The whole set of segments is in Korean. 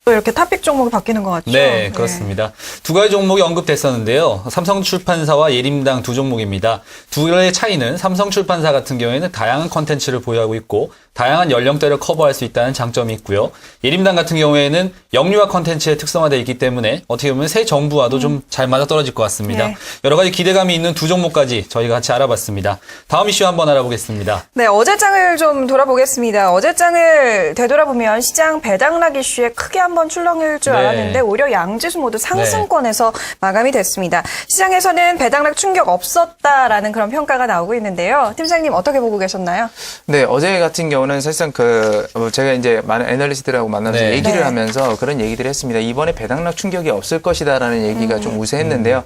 또 이렇게 탑픽 종목이 바뀌는 것 같죠? 네, 그렇습니다. 두 가지 종목이 언급됐었는데요. 삼성출판사와 예림당 두 종목입니다. 두 개의 차이는 삼성출판사 같은 경우에는 다양한 컨텐츠를 보유하고 있고 다양한 연령대를 커버할 수 있다는 장점이 있고요. 예림당 같은 경우에는 영유아 컨텐츠에 특성화되어 있기 때문에 어떻게 보면 새 정부와도 좀 잘 맞아떨어질 것 같습니다. 네. 여러 가지 기대감이 있는 두 종목까지 저희가 같이 알아봤습니다. 다음 이슈 한번 알아보겠습니다. 네, 어제장을 좀 돌아보겠습니다. 어제장을 되돌아보면 시장 배당락 이슈에 크게 한번 출렁일 줄 네. 알았는데 오히려 양지수 모두 상승권에서 마감이 됐습니다. 시장에서는 배당락 충격 없었다라는 그런 평가가 나오고 있는데요. 팀장님 어떻게 보고 계셨나요? 네, 어제 같은 경우는 사실상 제가 이제 많은 애널리스트들하고 만나면서 네. 얘기를 네. 하면서 그런 얘기들을 했습니다. 이번에 배당락 충격이 없을 것이다라는 얘기가 좀 우세했는데요.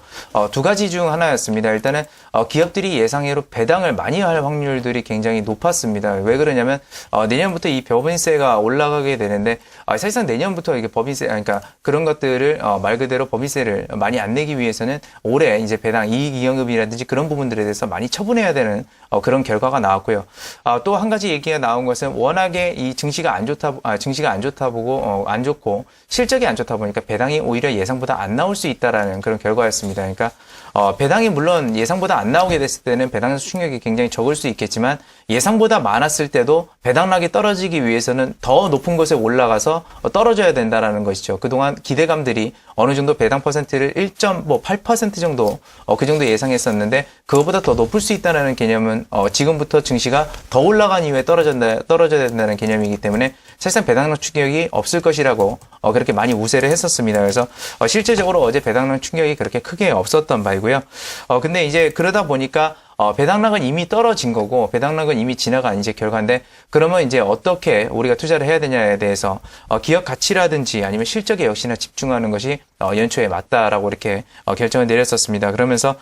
두 가지 중 하나였습니다. 일단은 기업들이 예상외로 배당을 많이 할 확률들이 굉장히 높았습니다. 왜 그러냐면 내년부터 이 법인세가 올라가게 되는데 사실상 내년부터 이게 법인세, 그러니까 그런 것들을 말 그대로 법인세를 많이 안 내기 위해서는 올해 이제 배당 이익이익금이라든지 그런 부분들에 대해서 많이 처분해야 되는 그런 결과가 나왔고요. 또 한 가지 얘기가 나온 것은 워낙에 이 증시가 안 좋다 보고 안 좋고 실적이 안 좋다 보니까 배당이 오히려 예상보다 안 나올 수 있다라는 그런 결과였습니다. 그러니까 배당이 물론 예상보다 안 나오게 됐을 때는 배당 충격이 굉장히 적을 수 있겠지만 예상보다 많았을 때도 배당락이 떨어지기 위해서는 더 높은 곳에 올라가서 떨어져야 된다라는 것이죠. 그동안 기대감들이 어느 정도 배당 퍼센트를 1.8% 정도 그 정도 예상했었는데 그거보다 더 높을 수 있다는 개념은 지금부터 증시가 더 올라간 이후에 떨어져야 된다는 개념이기 때문에 사실상 배당락 충격이 없을 것이라고 그렇게 많이 우세를 했었습니다. 그래서 실제적으로 어제 배당락 충격이 그렇게 크게 없었던 바이고요. 근데 이제 그러다 보니까 배당락은 이미 떨어진 거고 배당락은 이미 지나간 이제 결과인데 그러면 이제 어떻게 우리가 투자를 해야 되냐에 대해서 기업 가치라든지 아니면 실적에 역시나 집중하는 것이 연초에 맞다라고 이렇게 결정을 내렸었습니다. 그러면서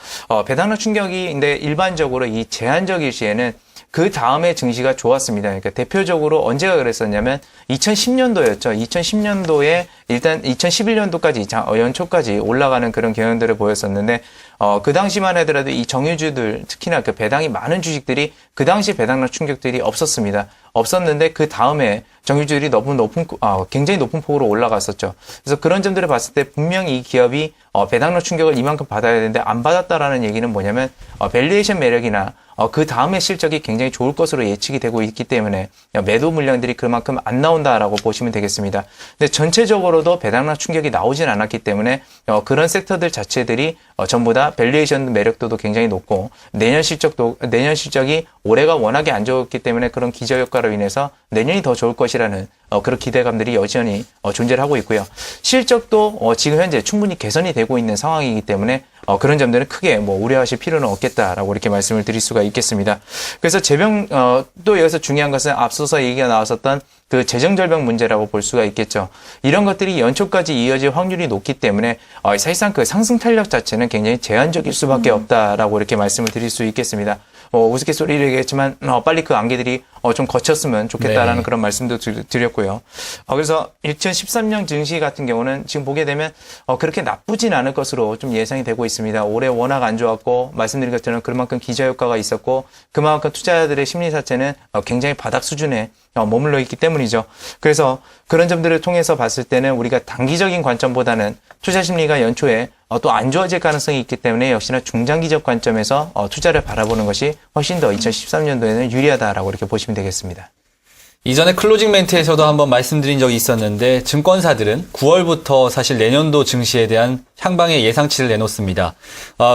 배당락 충격이 근데 일반적으로 이 제한적일 시에는 그 다음에 증시가 좋았습니다. 그러니까 대표적으로 언제가 그랬었냐면 2010년도였죠. 2010년도에 일단 2011년도까지 연초까지 올라가는 그런 경향들을 보였었는데 그 당시만 하더라도 이 정유주들 특히나 그 배당이 많은 주식들이 그 당시 배당락 충격들이 없었는데 그 다음에 정유주들이 굉장히 높은 폭으로 올라갔었죠. 그래서 그런 점들을 봤을 때 분명히 이 기업이 배당락 충격을 이만큼 받아야 되는데 안 받았다라는 얘기는 뭐냐면 밸류에이션 매력이나 그 다음에 실적이 굉장히 좋을 것으로 예측이 되고 있기 때문에 매도 물량들이 그만큼 안 나온다라고 보시면 되겠습니다. 근데 전체적으로도 배당락 충격이 나오진 않았기 때문에 그런 섹터들 자체들이 전부 다 밸류에이션 매력도도 굉장히 높고 내년 실적이 올해가 워낙에 안 좋았기 때문에 그런 기저효과로 인해서 내년이 더 좋을 것이라는 그런 기대감들이 여전히 존재를 하고 있고요. 실적도 지금 현재 충분히 개선이 되고 있는 상황이기 때문에 그런 점들은 크게 우려하실 필요는 없겠다라고 이렇게 말씀을 드릴 수가 있겠습니다. 그래서 또 여기서 중요한 것은 앞서서 얘기가 나왔었던 그 재정절벽 문제라고 볼 수가 있겠죠. 이런 것들이 연초까지 이어질 확률이 높기 때문에 사실상 그 상승 탄력 자체는 굉장히 제한적일 수밖에 없다라고 이렇게 말씀을 드릴 수 있겠습니다. 우스갯소리를 얘기했지만 빨리 그 안개들이 좀 거쳤으면 좋겠다라는 네. 그런 말씀도 드렸고요. 그래서 2013년 증시 같은 경우는 지금 보게 되면 그렇게 나쁘진 않을 것으로 좀 예상이 되고 있습니다. 올해 워낙 안 좋았고 말씀드린 것처럼 그만큼 기저효과가 있었고 그만큼 투자자들의 심리 자체는 굉장히 바닥 수준에 머물러 있기 때문이죠. 그래서 그런 점들을 통해서 봤을 때는 우리가 단기적인 관점보다는 투자 심리가 연초에 또 안 좋아질 가능성이 있기 때문에 역시나 중장기적 관점에서 투자를 바라보는 것이 훨씬 더 2013년도에는 유리하다라고 이렇게 보시면 되겠습니다. 이전에 클로징 멘트에서도 한번 말씀드린 적이 있었는데 증권사들은 9월부터 사실 내년도 증시에 대한 향방의 예상치를 내놓습니다.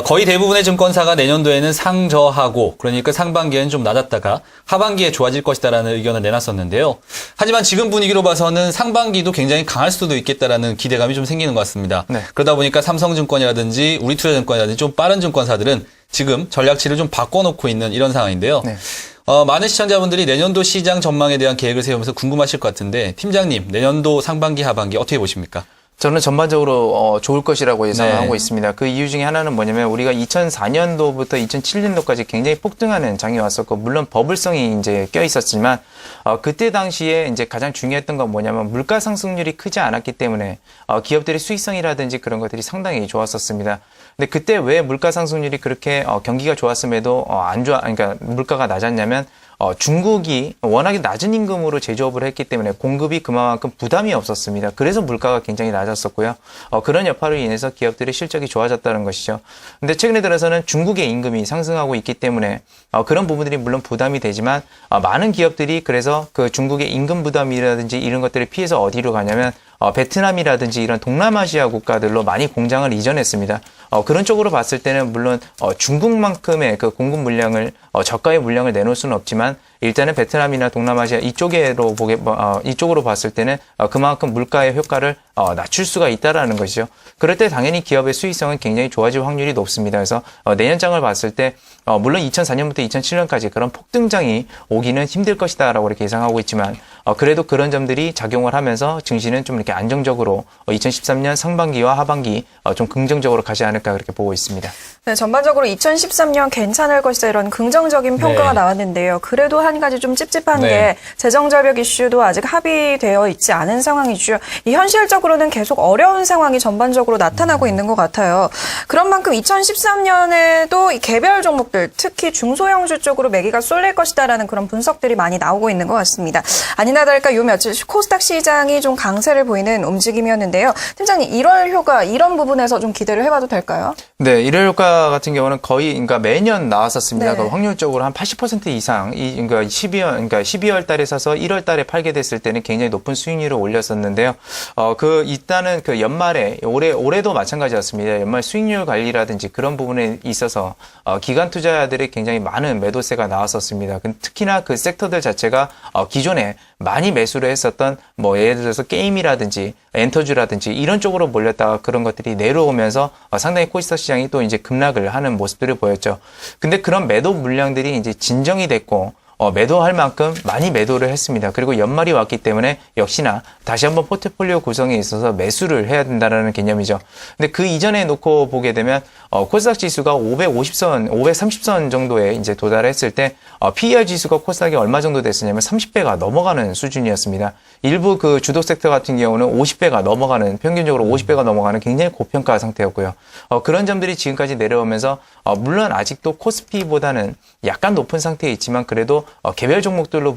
거의 대부분의 증권사가 내년도에는 상저하고 그러니까 상반기에는 좀 낮았다가 하반기에 좋아질 것이다라는 의견을 내놨었는데요. 하지만 지금 분위기로 봐서는 상반기도 굉장히 강할 수도 있겠다라는 기대감이 좀 생기는 것 같습니다. 네. 그러다 보니까 삼성증권이라든지 우리투자증권이라든지 좀 빠른 증권사들은 지금 전략치를 좀 바꿔놓고 있는 이런 상황인데요. 네. 많은 시청자분들이 내년도 시장 전망에 대한 계획을 세우면서 궁금하실 것 같은데 팀장님 내년도 상반기 하반기 어떻게 보십니까? 저는 전반적으로 좋을 것이라고 예상을 네. 하고 있습니다. 그 이유 중에 하나는 뭐냐면 우리가 2004년도부터 2007년도까지 굉장히 폭등하는 장이 왔었고 물론 버블성이 이제 껴 있었지만 그때 당시에 이제 가장 중요했던 건 뭐냐면 물가 상승률이 크지 않았기 때문에 기업들의 수익성이라든지 그런 것들이 상당히 좋았었습니다. 근데 그때 왜 물가 상승률이 그렇게 경기가 좋았음에도 그러니까 물가가 낮았냐면 중국이 워낙에 낮은 임금으로 제조업을 했기 때문에 공급이 그만큼 부담이 없었습니다. 그래서 물가가 굉장히 낮았었고요. 그런 여파로 인해서 기업들의 실적이 좋아졌다는 것이죠. 근데 최근에 들어서는 중국의 임금이 상승하고 있기 때문에 그런 부분들이 물론 부담이 되지만 많은 기업들이 그래서 그 중국의 임금 부담이라든지 이런 것들을 피해서 어디로 가냐면 베트남이라든지 이런 동남아시아 국가들로 많이 공장을 이전했습니다. 그런 쪽으로 봤을 때는 물론 중국만큼의 그 공급 물량을 저가의 물량을 내놓을 수는 없지만 일단은 베트남이나 동남아시아 이쪽으로 봤을 때는 그만큼 물가의 효과를 낮출 수가 있다라는 것이죠. 그럴 때 당연히 기업의 수익성은 굉장히 좋아질 확률이 높습니다. 그래서 내년장을 봤을 때 물론 2004년부터 2007년까지 그런 폭등장이 오기는 힘들 것이다라고 이렇게 예상하고 있지만 그래도 그런 점들이 작용을 하면서 증시는 좀 이렇게 안정적으로 2013년 상반기와 하반기 좀 긍정적으로 가지 않을까 그렇게 보고 있습니다. 네, 전반적으로 2013년 괜찮을 것이다 이런 긍정적인 평가가 나왔는데요. 그래도 한 가지 좀 찝찝한 게 재정절벽 이슈도 아직 합의되어 있지 않은 상황이죠. 이 현실적으로는 계속 어려운 상황이 전반적으로 나타나고 있는 것 같아요. 그런 만큼 2013년에도 이 개별 종목들, 특히 중소형주 쪽으로 매기가 쏠릴 것이다라는 그런 분석들이 많이 나오고 있는 것 같습니다. 아니나 다를까 요 며칠 코스닥 시장이 좀 강세를 보이는 움직임이었는데요. 팀장님, 1월 효과 이런 부분에서 좀 기대를 해봐도 될까요? 네, 1월 효과 같은 경우는 거의 그러니까 매년 나왔었습니다. 네. 그 확률적으로 한 80% 이상 그러니까 12월 달에 사서 1월 달에 팔게 됐을 때는 굉장히 높은 수익률을 올렸었는데요. 일단은 그 연말에 올해도 마찬가지였습니다. 연말 수익률 관리라든지 그런 부분에 있어서 기관 투자자들이 굉장히 많은 매도세가 나왔었습니다. 특히나 그 섹터들 자체가 기존에 많이 매수를 했었던 뭐 예를 들어서 게임이라든지 엔터주라든지 이런 쪽으로 몰렸다가 그런 것들이 내려오면서 상당히 코스닥 시장이 또 이제 급락을 하는 모습들을 보였죠. 근데 그런 매도 물량들이 이제 진정이 됐고 매도할 만큼 많이 매도를 했습니다. 그리고 연말이 왔기 때문에 역시나 다시 한번 포트폴리오 구성에 있어서 매수를 해야 된다는 개념이죠. 근데 그 이전에 놓고 보게 되면 코스닥 지수가 550선, 530선 정도에 이제 도달했을 때 PER 지수가 코스닥이 얼마 정도 됐었냐면 30배가 넘어가는 수준이었습니다. 일부 그 주도 섹터 같은 경우는 50배가 넘어가는 평균적으로 50배가 넘어가는 굉장히 고평가 상태였고요. 그런 점들이 지금까지 내려오면서 물론 아직도 코스피보다는 약간 높은 상태에 있지만 그래도 개별 종목들로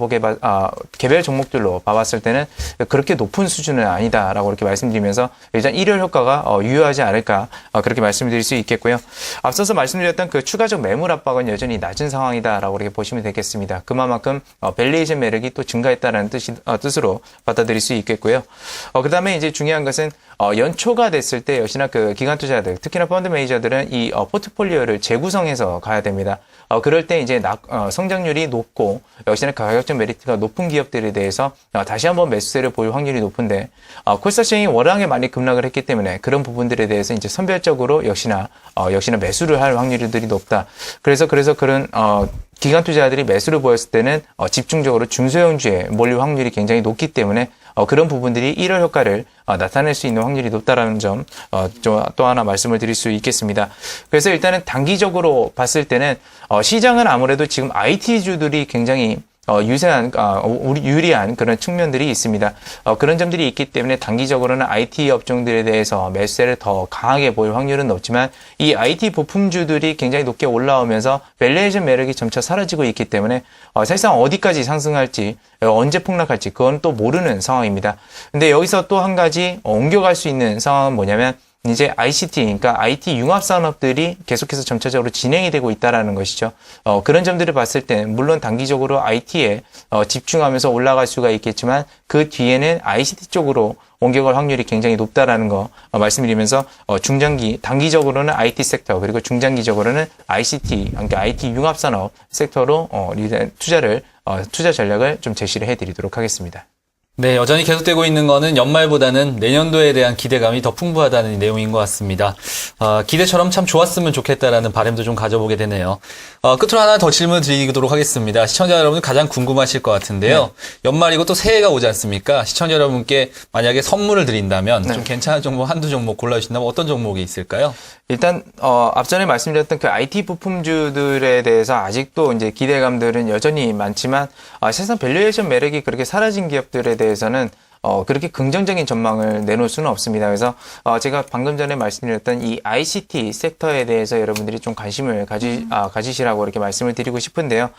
봐봤을 때는 그렇게 높은 수준은 아니다라고 이렇게 말씀드리면서 일단 1월 효과가 유효하지 않을까 그렇게 말씀드릴 수 있겠고요. 앞서서 말씀드렸던 그 추가적 매물 압박은 여전히 낮은 상황이다라고 이렇게 보시면 되겠습니다. 그만큼 밸류에이션 매력이 또 증가했다는 뜻으로 받아들일 수 있겠고요. 그다음에 이제 중요한 것은 연초가 됐을 때 역시나 그 기관 투자자들, 특히나 펀드 매니저들은 이 포트폴리오를 재구성해서 가야 됩니다. 그럴 때 이제 성장률이 높고 역시나 가격적 메리트가 높은 기업들에 대해서 다시 한번 매수세를 보일 확률이 높은데 코스닥 시장이 워낙에 많이 급락을 했기 때문에 그런 부분들에 대해서 이제 선별적으로 역시나 매수를 할 확률들이 높다. 그래서 그런 기관 투자자들이 매수를 보였을 때는 집중적으로 중소형주에 몰릴 확률이 굉장히 높기 때문에 그런 부분들이 1월 효과를 나타낼 수 있는 확률이 높다라는 점 또 하나 말씀을 드릴 수 있겠습니다. 그래서 일단은 단기적으로 봤을 때는 시장은 아무래도 지금 IT주들이 굉장히 유리한 그런 측면들이 있습니다. 그런 점들이 있기 때문에 단기적으로는 IT 업종들에 대해서 매수세를 더 강하게 보일 확률은 높지만 이 IT 부품주들이 굉장히 높게 올라오면서 밸류에이션 매력이 점차 사라지고 있기 때문에 사실상 어디까지 상승할지 언제 폭락할지 그건 또 모르는 상황입니다. 근데 여기서 또 한 가지 옮겨갈 수 있는 상황은 뭐냐면 이제 ICT, 그러니까 IT 융합 산업들이 계속해서 점차적으로 진행이 되고 있다라는 것이죠. 그런 점들을 봤을 때 물론 단기적으로 IT에 집중하면서 올라갈 수가 있겠지만 그 뒤에는 ICT 쪽으로 옮겨갈 확률이 굉장히 높다라는 거 말씀드리면서 단기적으로는 IT 섹터 그리고 중장기적으로는 ICT, 그러니까 IT 융합 산업 섹터로 투자 전략을 좀 제시를 해드리도록 하겠습니다. 네, 여전히 계속되고 있는 거는 연말보다는 내년도에 대한 기대감이 더 풍부하다는 내용인 것 같습니다. 기대처럼 참 좋았으면 좋겠다라는 바람도 좀 가져보게 되네요. 끝으로 하나 더 질문 드리도록 하겠습니다. 시청자 여러분 가장 궁금하실 것 같은데요. 네. 연말이고 또 새해가 오지 않습니까? 시청자 여러분께 만약에 선물을 드린다면 좀 괜찮은 종목 한두 종목 골라주신다면 어떤 종목이 있을까요? 일단 앞전에 말씀드렸던 그 IT 부품주들에 대해서 아직도 이제 기대감들은 여전히 많지만 사실상 밸류에이션 매력이 그렇게 사라진 기업들에 대해서는 그렇게 긍정적인 전망을 내놓을 수는 없습니다. 그래서 제가 방금 전에 말씀드렸던 이 ICT 섹터에 대해서 여러분들이 좀 관심을 가지시라고 이렇게 말씀을 드리고 싶은데요.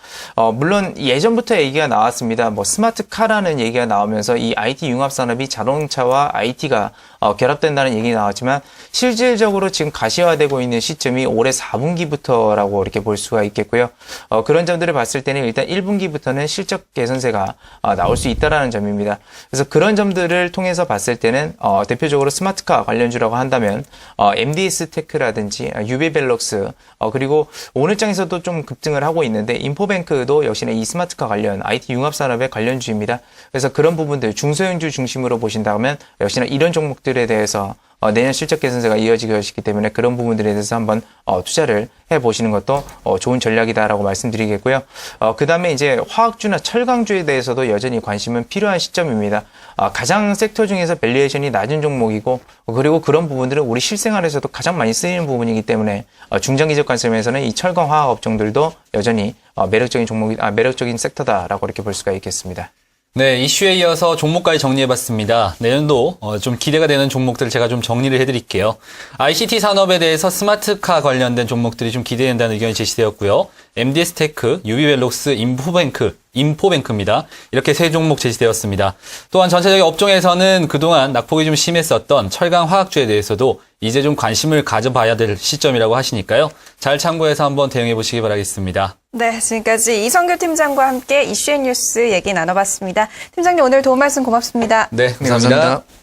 물론 예전부터 얘기가 나왔습니다. 뭐 스마트카라는 얘기가 나오면서 이 IT 융합 산업이 자동차와 IT가 결합된다는 얘기 나왔지만 실질적으로 지금 가시화되고 있는 시점이 올해 4분기부터라고 이렇게 볼 수가 있겠고요. 그런 점들을 봤을 때는 일단 1분기부터는 실적 개선세가 나올 수 있다라는 점입니다. 그래서 그런 점들을 통해서 봤을 때는 대표적으로 스마트카 관련주라고 한다면 MDS 테크라든지 유비벨럭스 그리고 오늘 장에서도 좀 급등을 하고 있는데 인포뱅크도 역시나 이 스마트카 관련 IT 융합 산업의 관련주입니다. 그래서 그런 부분들 중소형주 중심으로 보신다면 역시나 이런 종목들에 대해서 내년 실적 개선세가 이어지게 것이기 때문에 그런 부분들에 대해서 한번 투자를 해보시는 것도 좋은 전략이다라고 말씀드리겠고요. 그 다음에 이제 화학주나 철강주에 대해서도 여전히 관심은 필요한 시점입니다. 가장 섹터 중에서 밸류에이션이 낮은 종목이고 그리고 그런 부분들은 우리 실생활에서도 가장 많이 쓰이는 부분이기 때문에 중장기적 관점에서는 이 철강 화학 업종들도 여전히 매력적인 섹터다라고 이렇게 볼 수가 있겠습니다. 네, 이슈에 이어서 종목까지 정리해봤습니다. 내년도 좀 기대가 되는 종목들을 제가 좀 정리를 해드릴게요. ICT 산업에 대해서 스마트카 관련된 종목들이 좀 기대된다는 의견이 제시되었고요. MDS 테크, 유비벨록스, 인포뱅크입니다. 이렇게 세 종목 제시되었습니다. 또한 전체적인 업종에서는 그동안 낙폭이 좀 심했었던 철강 화학주에 대해서도 이제 좀 관심을 가져봐야 될 시점이라고 하시니까요. 잘 참고해서 한번 대응해 보시기 바라겠습니다. 네, 지금까지 이성규 팀장과 함께 이슈앤뉴스 얘기 나눠봤습니다. 팀장님 오늘 도움 말씀 고맙습니다. 네, 감사합니다. 감사합니다.